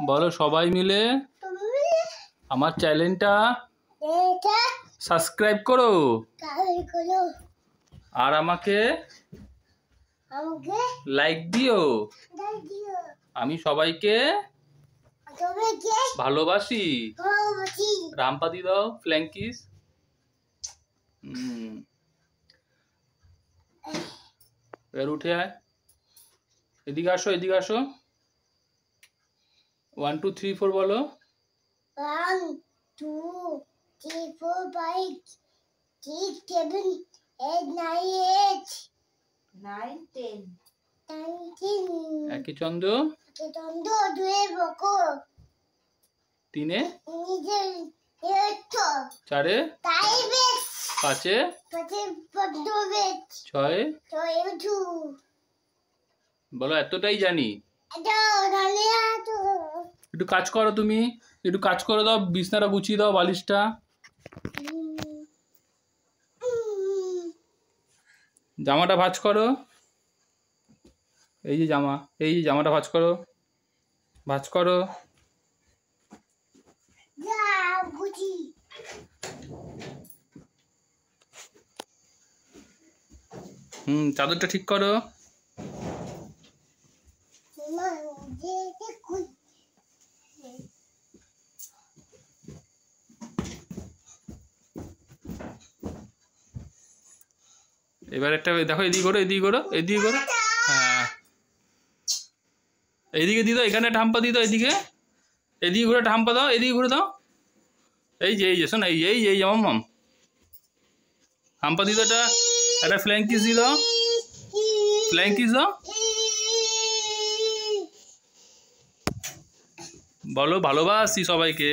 বলো সবাই মিলে আমার চ্যানেলটা সাবস্ক্রাইব করো আর আমাকে লাইক দিও। আমি সবাইকে ভালোবাসি। রামপাদি দাও, ফ্ল্যাঙ্কিস। এবার উঠে আয়, এদিকে আসো, এদিকে আসো। 1 2 3 4 বলো। 1 2 3 4 5 6 7 8 9 10 একে চন্দ্র, দুয়ে বকো, তিনে নিজের চারে তাইবেশ, পাঁচে পদ্মবেশ, ছয়ে উঠু। বলো এতটাই জানি। একটু কাজ করো, তুমি একটু কাজ করে দাও, বিছনাটা গুছিয়ে দাও, বালিশটা। জামাটা ভাঁজ করো, এই যে জামা, এই যে জামাটা ভাঁজ করো, ভাঁজ করো। চাদরটা ঠিক করো। এবার একটা দেখো, এদিকে করো, এদিকে করো, এদিকে করো। হ্যাঁ, এইদিকে দিয়ে দাও, এখানে ঠাম্পা দিয়ে দাও, এদিকে এদিকে ঘুরে ঠাম্পা দাও, এদিকে ঘুরে দাও। এই যে শোনো, এই যে মাম হাম্পা দিয়ে দাও, একটা ফ্ল্যাঙ্কিস দিয়ে দাও, ফ্ল্যাঙ্কিস দাও। বলো ভালোবাসি সবাইকে।